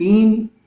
3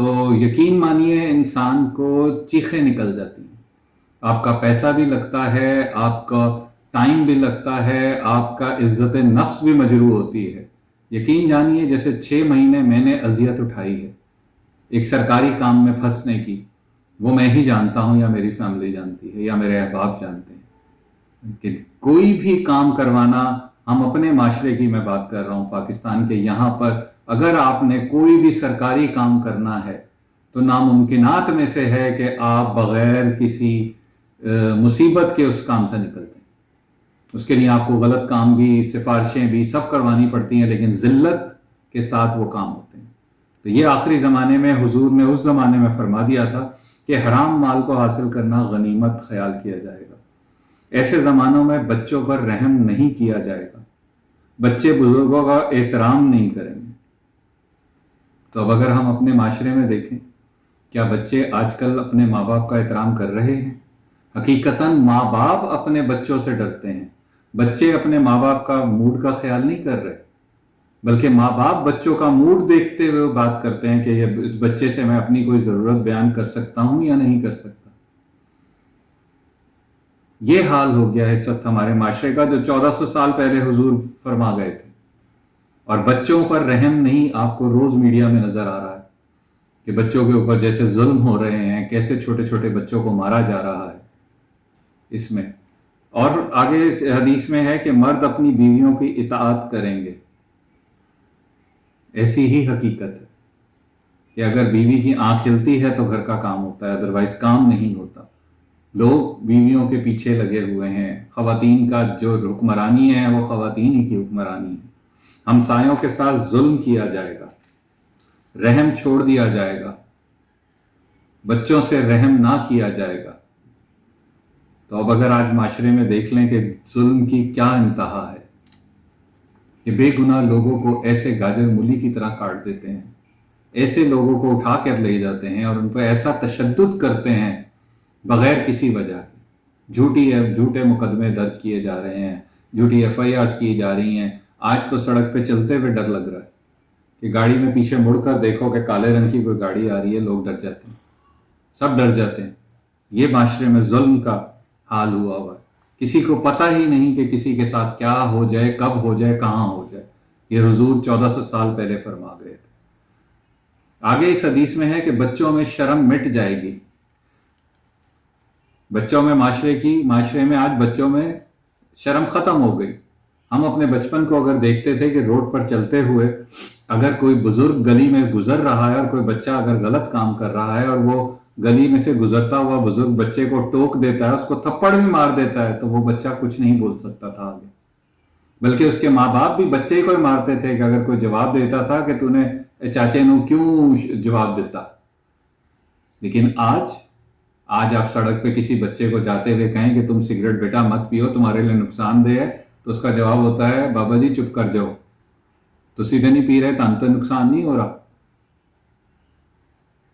تو یقین مانیے انسان کو چیخیں نکل جاتی ہیں. آپ کا پیسہ بھی لگتا ہے، آپ کا ٹائم بھی لگتا ہے، آپ کا عزت نفس بھی مجروح ہوتی ہے. یقین جانیے جیسے 6 مہینے میں نے اذیت اٹھائی ہے ایک سرکاری کام میں پھنسنے کی، وہ میں ہی جانتا ہوں یا میری فیملی جانتی ہے یا میرے احباب جانتے ہیں کہ کوئی بھی کام کروانا، ہم اپنے معاشرے کی میں بات کر رہا ہوں پاکستان کے یہاں پر، اگر آپ نے کوئی بھی سرکاری کام کرنا ہے تو ناممکنات میں سے ہے کہ آپ بغیر کسی مصیبت کے اس کام سے نکلتے ہیں. اس کے لیے آپ کو غلط کام بھی، سفارشیں بھی سب کروانی پڑتی ہیں، لیکن ذلت کے ساتھ وہ کام ہوتے ہیں. تو یہ آخری زمانے میں حضور نے اس زمانے میں فرما دیا تھا کہ حرام مال کو حاصل کرنا غنیمت خیال کیا جائے گا. ایسے زمانوں میں بچوں پر رحم نہیں کیا جائے گا، بچے بزرگوں کا احترام نہیں کریں گے. تو اب اگر ہم اپنے معاشرے میں دیکھیں، کیا بچے آج کل اپنے ماں باپ کا احترام کر رہے ہیں؟ حقیقتاً ماں باپ اپنے بچوں سے ڈرتے ہیں، بچے اپنے ماں باپ کا موڈ کا خیال نہیں کر رہے، بلکہ ماں باپ بچوں کا موڈ دیکھتے ہوئے بات کرتے ہیں کہ اس بچے سے میں اپنی کوئی ضرورت بیان کر سکتا ہوں یا نہیں کر سکتا. یہ حال ہو گیا ہے اس وقت ہمارے معاشرے کا جو 1400 سال پہلے حضور فرما گئے تھے. اور بچوں پر رحم نہیں آپ کو روز میڈیا میں نظر آ رہا ہے کہ بچوں کے اوپر جیسے ظلم ہو رہے ہیں، کیسے چھوٹے چھوٹے بچوں کو مارا جا رہا ہے اس میں. اور آگے حدیث میں ہے کہ مرد اپنی بیویوں کی اطاعت کریں گے. ایسی ہی حقیقت ہے کہ اگر بیوی کی آنکھ ہلتی ہے تو گھر کا کام ہوتا ہے، ادروائز کام نہیں ہوتا. لوگ بیویوں کے پیچھے لگے ہوئے ہیں، خواتین کا جو حکمرانی ہے وہ خواتین ہی کی حکمرانی ہے. ہمسایوں کے ساتھ ظلم کیا جائے گا، رحم چھوڑ دیا جائے گا، بچوں سے رحم نہ کیا جائے گا. تو اب اگر آج معاشرے میں دیکھ لیں کہ ظلم کی کیا انتہا ہے کہ بے گناہ لوگوں کو ایسے گاجر مولی کی طرح کاٹ دیتے ہیں، ایسے لوگوں کو اٹھا کر لے جاتے ہیں اور ان پہ ایسا تشدد کرتے ہیں بغیر کسی وجہ کے. جھوٹے مقدمے درج کیے جا رہے ہیں، جھوٹی FIRs کی جا رہی ہیں. آج تو سڑک پہ چلتے ہوئے ڈر لگ رہا ہے کہ گاڑی میں پیچھے مڑ کر دیکھو کہ کالے رنگ کی کوئی گاڑی آ رہی ہے، لوگ ڈر جاتے ہیں، سب ڈر جاتے ہیں. یہ معاشرے میں ظلم کا حال ہوا ہوا ہے. کسی کو پتہ ہی نہیں کہ کسی کے ساتھ کیا ہو جائے، کب ہو جائے، کہاں ہو جائے. یہ حضور 1400 سال پہلے فرما گئے تھے. آگے اس حدیث میں ہے کہ بچوں میں شرم مٹ جائے گی. بچوں میں معاشرے میں آج بچوں میں شرم ختم ہو گئی. ہم اپنے بچپن کو اگر دیکھتے تھے کہ روڈ پر چلتے ہوئے اگر کوئی بزرگ گلی میں گزر رہا ہے اور کوئی بچہ اگر غلط کام کر رہا ہے اور وہ گلی میں سے گزرتا ہوا بزرگ بچے کو ٹوک دیتا ہے، اس کو تھپڑ بھی مار دیتا ہے، تو وہ بچہ کچھ نہیں بول سکتا تھا آگے. بلکہ اس کے ماں باپ بھی بچے کو ہی مارتے تھے کہ اگر کوئی جواب دیتا تھا کہ تو نے چاچے نو کیوں جواب دیتا. لیکن آج آپ سڑک پہ کسی بچے کو جاتے ہوئے کہیں کہ تم سگریٹ بیٹا مت پیو، تمہارے لیے نقصان دہ ہے، تو اس کا جواب ہوتا ہے بابا جی چپ کر جاؤ، تو سیدھے نہیں پی رہے تو نقصان نہیں ہو رہا.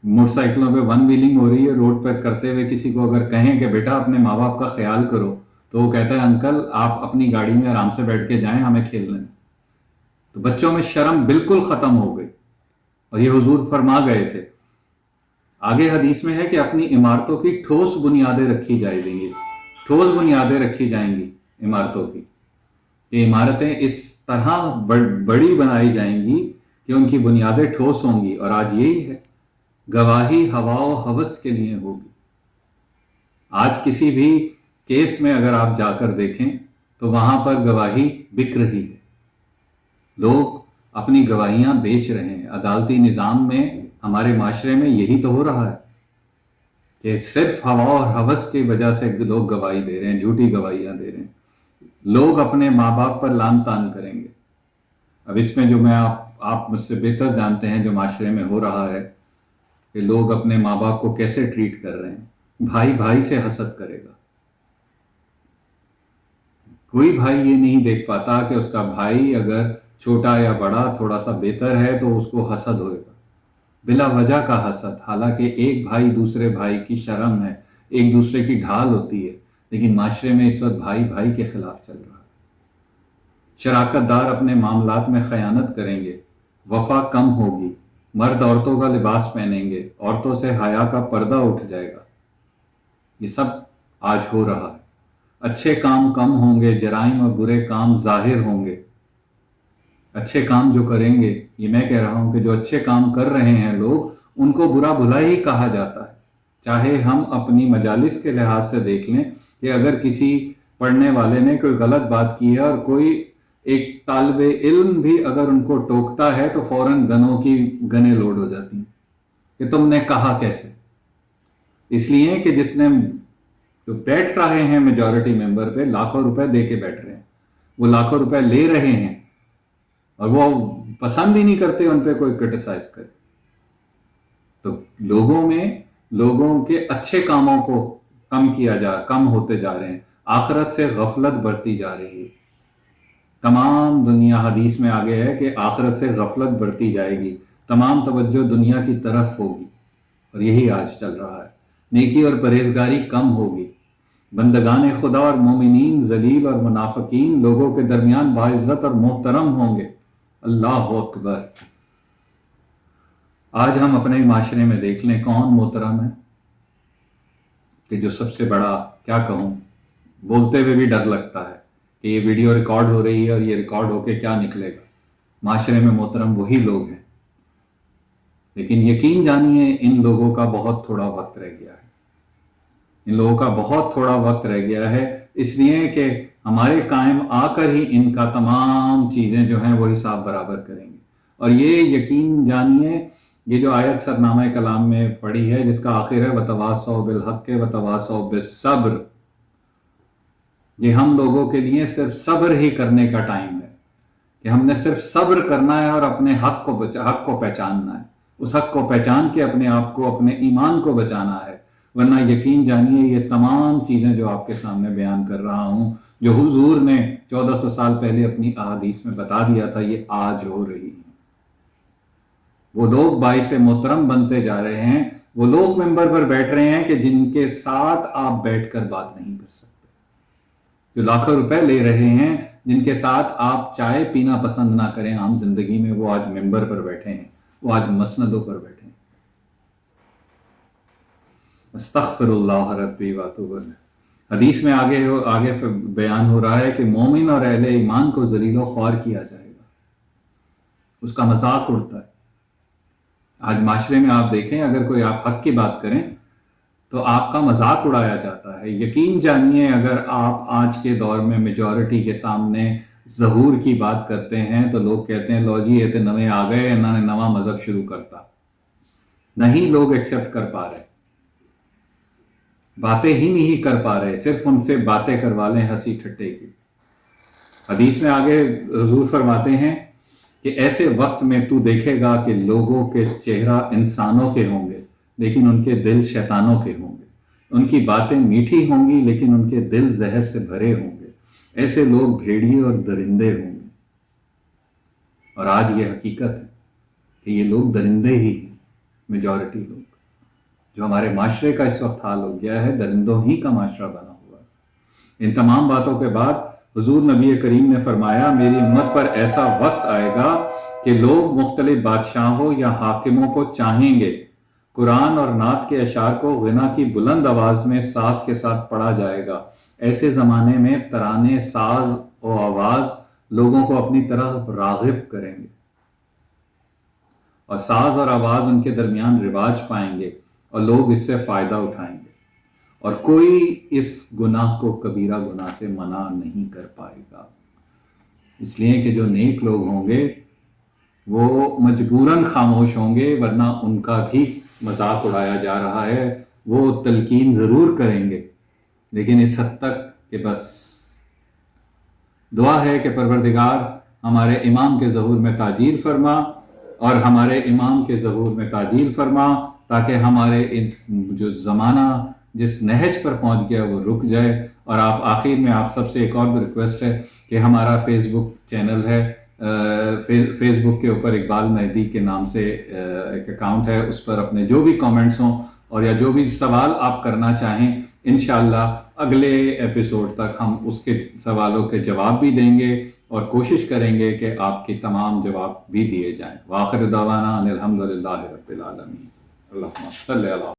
موٹر سائیکلوں پہ 1 ویلنگ ہو رہی ہے، روڈ پر کرتے ہوئے کسی کو اگر کہیں کہ بیٹا اپنے ماں باپ کا خیال کرو، تو وہ کہتا ہے انکل آپ اپنی گاڑی میں آرام سے بیٹھ کے جائیں، ہمیں کھیلنے دیں. تو بچوں میں شرم بالکل ختم ہو گئی اور یہ حضور فرما گئے تھے. آگے حدیث میں ہے کہ اپنی عمارتوں کی ٹھوس بنیادیں رکھی جائیں گی. ٹھوس بنیادیں رکھی جائیں گی عمارتوں کی، کہ عمارتیں اس طرح بڑی بنائی جائیں گی کہ ان کی بنیادیں ٹھوس ہوں گی. اور آج یہی ہے، گواہی ہوا و ہوس کے لیے ہوگی. آج کسی بھی کیس میں اگر آپ جا کر دیکھیں تو وہاں پر گواہی بک رہی ہے، لوگ اپنی گواہیاں بیچ رہے ہیں. عدالتی نظام میں ہمارے معاشرے میں یہی تو ہو رہا ہے کہ صرف ہوا اور ہوس کی وجہ سے لوگ گواہی دے رہے ہیں، جھوٹی گواہیاں دے رہے ہیں. لوگ اپنے ماں باپ پر لان تان کریں گے. اب اس میں جو میں آپ مجھ سے بہتر جانتے ہیں جو معاشرے میں ہو رہا ہے کہ لوگ اپنے ماں باپ کو کیسے ٹریٹ کر رہے ہیں. بھائی بھائی سے حسد کرے گا. کوئی بھائی یہ نہیں دیکھ پاتا کہ اس کا بھائی اگر چھوٹا یا بڑا تھوڑا سا بہتر ہے تو اس کو حسد ہوئے گا، بلا وجہ کا حسد. حالانکہ ایک بھائی دوسرے بھائی کی شرم ہے، ایک دوسرے کی ڈھال ہوتی ہے. لیکن معاشرے میں اس وقت بھائی بھائی کے خلاف چل رہا ہے. شراکت دار اپنے معاملات میں خیانت کریں گے، وفا کم ہوگی، مرد عورتوں کا لباس پہنیں گے، عورتوں سے حیا کا پردہ اٹھ جائے گا۔ یہ سب آج ہو رہا ہے۔ اچھے کام کم ہوں گے، جرائم اور برے کام ظاہر ہوں گے۔ اچھے کام جو کریں گے، یہ میں کہہ رہا ہوں کہ جو اچھے کام کر رہے ہیں لوگ، ان کو برا بھلا ہی کہا جاتا ہے۔ چاہے ہم اپنی مجالس کے لحاظ سے دیکھ لیں کہ اگر کسی پڑھنے والے نے کوئی غلط بات کی ہے اور کوئی ایک طالب علم بھی اگر ان کو ٹوکتا ہے تو فوراً گنیں لوڈ ہو جاتی ہیں کہ تم نے کہا کیسے۔ اس لیے کہ جس نے جو بیٹھ رہے ہیں میجورٹی ممبر پہ لاکھوں روپے دے کے بیٹھ رہے ہیں، وہ لاکھوں روپے لے رہے ہیں اور وہ پسند ہی نہیں کرتے ان پہ کوئی کرٹیسائز کرے، تو لوگوں کے اچھے کاموں کو کم ہوتے جا رہے ہیں، آخرت سے غفلت بڑھتی جا رہی ہے۔ تمام دنیا، حدیث میں آگے ہے کہ آخرت سے غفلت بڑھتی جائے گی، تمام توجہ دنیا کی طرف ہوگی، اور یہی آج چل رہا ہے۔ نیکی اور پرہیزگاری کم ہوگی، بندگان خدا اور مومنین ذلیل اور منافقین لوگوں کے درمیان باعزت اور محترم ہوں گے۔ اللہ اکبر۔ آج ہم اپنے معاشرے میں دیکھ لیں کون محترم ہے، کہ جو سب سے بڑا، کیا کہوں، بولتے ہوئے بھی ڈر لگتا ہے کہ یہ ویڈیو ریکارڈ ہو رہی ہے اور یہ ریکارڈ ہو کے کیا نکلے گا۔ معاشرے میں محترم وہی لوگ ہیں، لیکن یقین جانیے ان لوگوں کا بہت تھوڑا وقت رہ گیا ہے۔ ان لوگوں کا بہت تھوڑا وقت رہ گیا ہے، اس لیے کہ ہمارے قائم آ کر ہی ان کا تمام چیزیں جو ہیں وہ حساب برابر کریں گے۔ اور یہ یقین جانیے، یہ جو آیت سرنامہ کلام میں پڑھی ہے جس کا آخر ہے وَتَوَاصَوْا بِالْحَقِّ وَتَوَاصَوْا بِالصَّبْرِ، یہ ہم لوگوں کے لیے صرف صبر ہی کرنے کا ٹائم ہے، کہ ہم نے صرف صبر کرنا ہے اور اپنے حق کو پہچاننا ہے، اس حق کو پہچان کے اپنے آپ کو، اپنے ایمان کو بچانا ہے۔ ورنہ یقین جانیے یہ تمام چیزیں جو آپ کے سامنے بیان کر رہا ہوں، جو حضور نے 1400 سال پہلے اپنی احادیث میں بتا دیا تھا، یہ آج ہو رہی ہیں۔ وہ لوگ باعث محترم بنتے جا رہے ہیں، وہ لوگ ممبر پر بیٹھ رہے ہیں کہ جن کے ساتھ آپ بیٹھ کر بات نہیں کر سکتے، جو لاکھوں روپے لے رہے ہیں، جن کے ساتھ آپ چائے پینا پسند نہ کریں عام زندگی میں، وہ آج ممبر پر بیٹھے ہیں، وہ آج مسندوں پر بیٹھے ہیں۔ استغفر اللہ ربی واتوب الیہ۔ حدیث میں آگے بیان ہو رہا ہے کہ مومن اور اہل ایمان کو ذلیل و خوار کیا جائے گا، اس کا مذاق اڑتا ہے۔ آج معاشرے میں آپ دیکھیں، اگر کوئی آپ حق کی بات کریں تو آپ کا مذاق اڑایا جاتا ہے۔ یقین جانیے اگر آپ آج کے دور میں میجورٹی کے سامنے ظہور کی بات کرتے ہیں تو لوگ کہتے ہیں لو جی یہ تو نویں آ گئے، انہوں نے نواں مذہب شروع کرتا۔ نہیں لوگ ایکسیپٹ کر پا رہے، باتیں ہی نہیں کر پا رہے، صرف ان سے باتیں کروا لیں ہنسی ٹھٹے کی۔ حدیث میں آگے حضور فرماتے ہیں کہ ایسے وقت میں تو دیکھے گا کہ لوگوں کے چہرہ انسانوں کے ہوں گے لیکن ان کے دل شیطانوں کے ہوں گے، ان کی باتیں میٹھی ہوں گی لیکن ان کے دل زہر سے بھرے ہوں گے، ایسے لوگ بھیڑیے اور درندے ہوں گے۔ اور آج یہ حقیقت ہے کہ یہ لوگ درندے ہی ہیں، میجورٹی لوگ۔ جو ہمارے معاشرے کا اس وقت حال ہو گیا ہے، درندوں ہی کا معاشرہ بنا ہوا ہے۔ ان تمام باتوں کے بعد حضور نبی کریم نے فرمایا میری امت پر ایسا وقت آئے گا کہ لوگ مختلف بادشاہوں یا حاکموں کو چاہیں گے، قرآن اور نعت کے اشعار کو غنا کی بلند آواز میں ساز کے ساتھ پڑھا جائے گا۔ ایسے زمانے میں ترانے، ساز و آواز لوگوں کو اپنی طرف راغب کریں گے، اور ساز اور آواز ان کے درمیان رواج پائیں گے اور لوگ اس سے فائدہ اٹھائیں گے، اور کوئی اس گناہ کو کبیرہ گناہ سے منع نہیں کر پائے گا۔ اس لیے کہ جو نیک لوگ ہوں گے وہ مجبوراً خاموش ہوں گے، ورنہ ان کا بھی مذاق اڑایا جا رہا ہے۔ وہ تلقین ضرور کریں گے لیکن اس حد تک کہ بس دعا ہے کہ پروردگار ہمارے امام کے ظہور میں تاجیل فرما، اور ہمارے امام کے ظہور میں تاجیل فرما، تاکہ ہمارے جو زمانہ جس نہج پر پہنچ گیا وہ رک جائے۔ اور آپ آخر میں آپ سب سے ایک اور ریکویسٹ ہے کہ ہمارا فیس بک چینل ہے، فیس بک کے اوپر اقبال مہدی کے نام سے ایک اکاؤنٹ ہے، اس پر اپنے جو بھی کامنٹس ہوں اور یا جو بھی سوال آپ کرنا چاہیں، انشاءاللہ اگلے ایپیسوڈ تک ہم اس کے سوالوں کے جواب بھی دیں گے اور کوشش کریں گے کہ آپ کی تمام جواب بھی دیے جائیں۔ وآخر دعوانا ان الحمدللہ رب العالمین۔ اللہم صلی علی